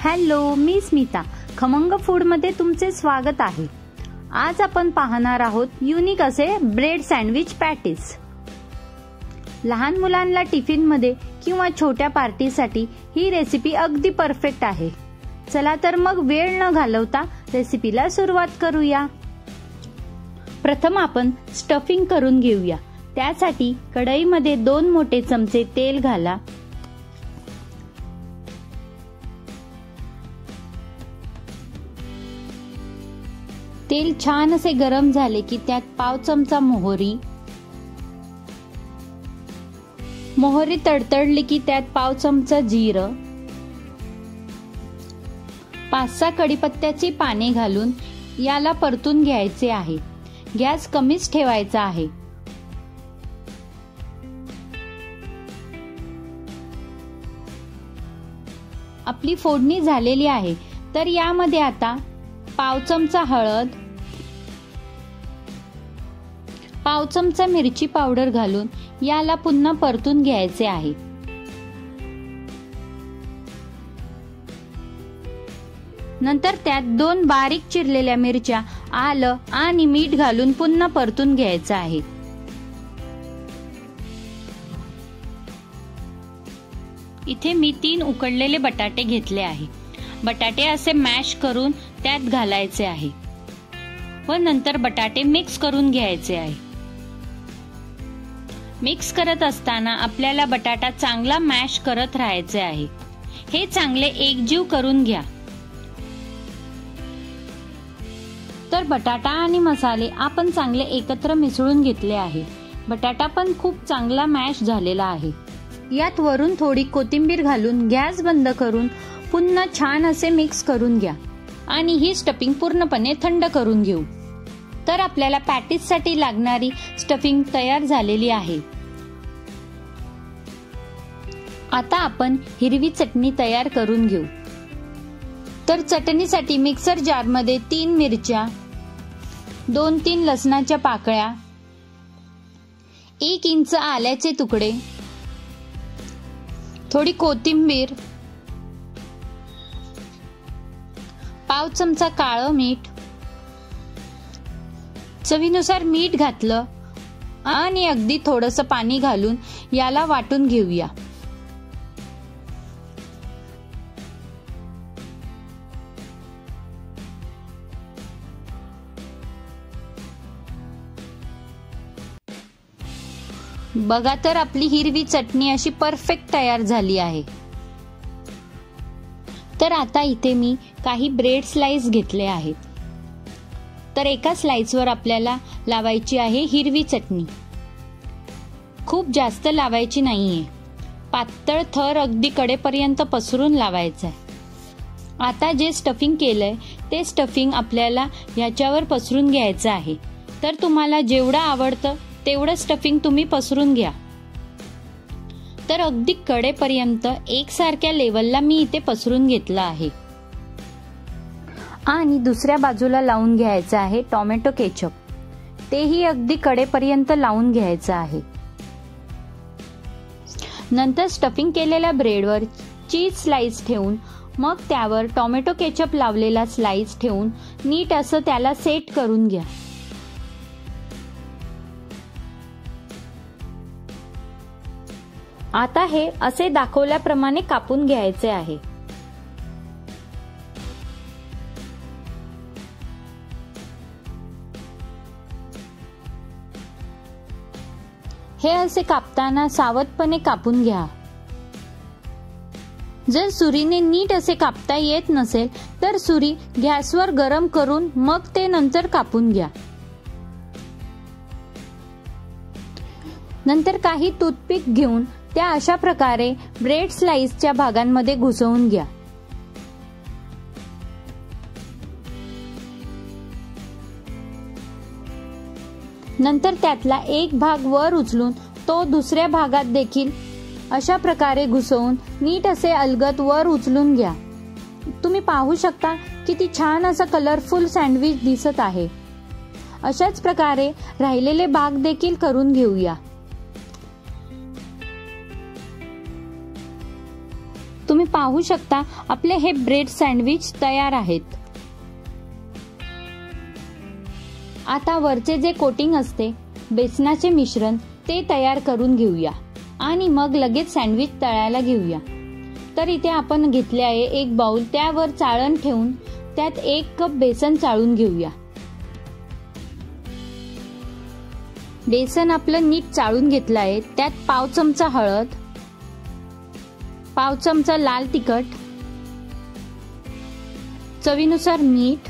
Hello, मी स्मिता. खमंग फूडमध्ये तुमचे स्वागत आहे. आज आपण पाहणार आहोत युनिक असे ब्रेड सँडविच पॅटीस. लहान मुलांना टिफिनमध्ये किंवा छोट्या पार्टीसाठी ही रेसिपी अगदी परफेक्ट आहे. चला तर मग वेळ न घालवता रेसिपीला सुरुवात करूया. प्रथम आपण स्टफिंग करून घेऊया. त्यासाठी कढईमध्ये 2 मोठे चमचे तेल घाला. तेल छान असे गरम झाले की त्यात पाव चमचा मोहरी तडतडली की त्यात पाव चमचा जिरं, 5-6 कढीपत्त्याची पाने घालून याला परतून घ्यायचे आहे. गॅस कमीच ठेवायचा आहे. आपली फोडणी झालेली आहे, तर यामध्ये आता पाव चमचा हळद, पाव चमचा मिरची पावडर घालून याला पुन्हा परतून घ्यायचे आहे. नंतर त्यात 2 बारीक चिरलेल्या मिरच्या, आलं आणि मीठ घालून पुन्हा परतून घ्यायचं आहे. इथे मी 3 उकडलेले बटाटे घेतले आहे. बटाटे असे मॅश करून त्यात घालायचे आहे व नंतर बटाटे मिक्स करून घ्यायचे आहे. मिक्स करत असताना आपल्याला बटाटा चांगला मॅश करत राहायचे आहे. हे चांगले एकजीव करून घ्या. तर बटाटा आणि मसाले आपण चांगले एकत्र मिसळून घेतले आहे. बटाटा पण खूप चांगला मॅश झालेला आहे. यात वरून थोडी कोथिंबीर घालून गॅस बंद करून पुन्हा छान असे मिक्स करून घ्या आणि ही स्टफिंग पूर्णपणे थंड करून घेऊ. तर आपल्याला पॅटीस साठी लागणारी स्टफिंग तयार झालेली आहे. आता आपण हिरवी चटणी तयार करून घेऊ. तर चटणीसाठी मिक्सर जार मध्ये 3 मिरच्या, 2-3 लसणाच्या पाकळ्या, 1 इंच आल्याचे तुकडे, थोडी कोथिंबीर, पाव चमचा काळं मीठ, चवीनुसार मीठ घातलं आणि अगदी थोडंसं पाणी घालून याला वाटून घेऊया. बघा तर आपली हिरवी चटणी अशी परफेक्ट तयार झाली आहे. तर आता इथे मी काही ब्रेड स्लाइस घेतले आहेत. तर एका स्लाइसवर आपल्याला लावायची आहे हिरवी चटणी. खूप जास्त लावायची नाहीये. पातळ थर अगदी कडेपर्यंत पसरून लावायचा आहे. आता जे स्टफिंग केलंय ते स्टफिंग आपल्याला याच्यावर पसरून घ्यायचं आहे. तर तुम्हाला जेवढं आवडतं तेवढं स्टफिंग तुम्ही पसरून घ्या. तर अगदी कडेपर्यंत एकसारख्या लेवलला मी इथे पसरून घेतलं आहे. आणि दुसऱ्या बाजूला लावून घ्यायचं आहे टोमॅटो केचप. तेही अगदी कडेपर्यंत लावून घ्यायचं आहे. नंतर स्टफिंग केलेल्या ब्रेडवर चीज स्लाइस ठेवून मग त्यावर टोमॅटो केचप लावलेला स्लाइस ठेवून नीट असं त्याला सेट करून घ्या. आता हे असे दाखवल्याप्रमाणे कापून घ्यायचे आहे. हे असे कापताना सावधपणे कापून घ्या. जर सुरीने नीट असे कापता येत नसेल तर सुरी गॅसवर गरम करून मग ते नंतर कापून घ्या. नंतर काही टूथपिक घेऊन त्या अशा प्रकारे ब्रेड स्लाइसच्या भागांमध्ये घुसवून घ्या. नंतर त्यातला एक भाग वर उचलून तो दुसऱ्या भागात देखील अशा प्रकारे घुसवून नीट असे अलगद वर उचलून घ्या. तुम्ही पाहू शकता किती छान असा कलरफुल सँडविच दिसत आहे. अशाच प्रकारे राहिलेले भाग देखील करून घेऊया. तुम्ही पाहू शकता आपले हे ब्रेड सँडविच तयार आहेत. आता वरचे जे कोटिंग असते बेसनाचे मिश्रण ते तयार करून घेऊया आणि मग लगेच सँडविच तळायला घेऊया. तर इथे आपण घेतले आहे एक बाउल, त्यावर चाळण ठेवून त्यात 1 कप बेसन चाळून घेऊया. बेसन आपलं नीट चाळून घेतलं आहे. त्यात पाव चमचा हळद, पाव चमचा लाल तिखट, चवीनुसार मीठ,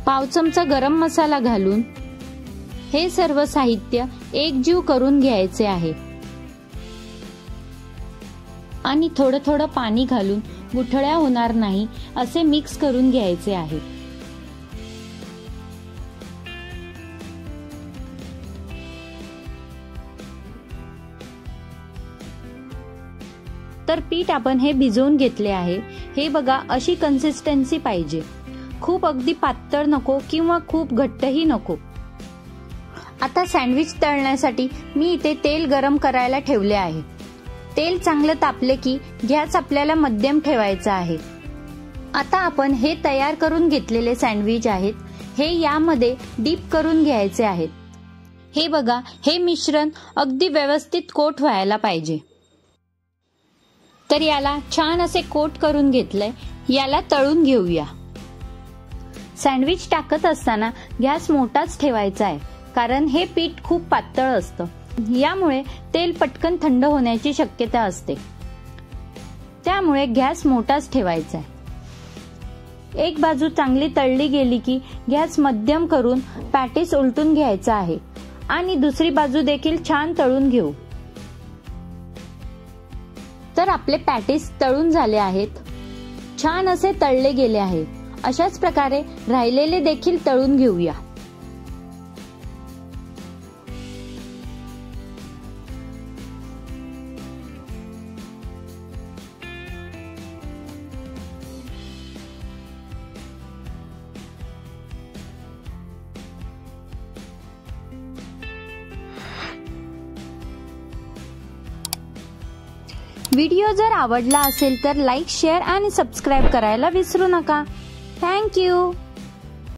पाव चमचा गरम मसाला घालून हे सर्व साहित्य एकजीव करून घ्यायचे आहे आणि थोडं थोडं पाणी घालून गुठळ्या होणार नाही असे मिक्स करून घ्यायचे आहे. तर पीठ आपण हे भिजवून घेतले आहे. हे बघा, अशी कन्सिस्टन्सी पाहिजे. खूप अगदी पातळ नको किंवा खूप घट्टही नको. आता सँडविच तळण्यासाठी मी इथे तेल गरम करायला ठेवले आहे. तेल चांगलं तापले की गॅस आपल्याला मध्यम ठेवायचा आहे. आता आपण हे तयार करून घेतलेले सँडविच आहेत हे यामध्ये डीप करून घ्यायचे आहेत. हे बघा, हे मिश्रण अगदी व्यवस्थित कोट व्हायला पाहिजे. तर याला छान असे कोट करून घेतलंय. याला तळून घेऊया. सँडविच टाकत असताना गॅस मोठाच ठेवायचा आहे, कारण हे पीठ खूप पातळ असतं. यामुळे तेल पटकन थंड होण्याची शक्यता असते. त्यामुळे गॅस मोठाच ठेवायचा आहे. एक बाजू चांगली तळली गेली की गॅस मध्यम करून पॅटीस उलटून घ्यायचा आहे आणि दुसरी बाजू देखील छान तळून घेऊ. तर आपले पॅटीस तळून झाले आहेत. छान असे तळले गेले आहेत. अशाच प्रकारे राहिलेले देखील तळून घेऊया. व्हिडिओ जर आवडला असेल तर लाईक, शेअर आणि सबस्क्राईब करायला विसरू नका. Thank you.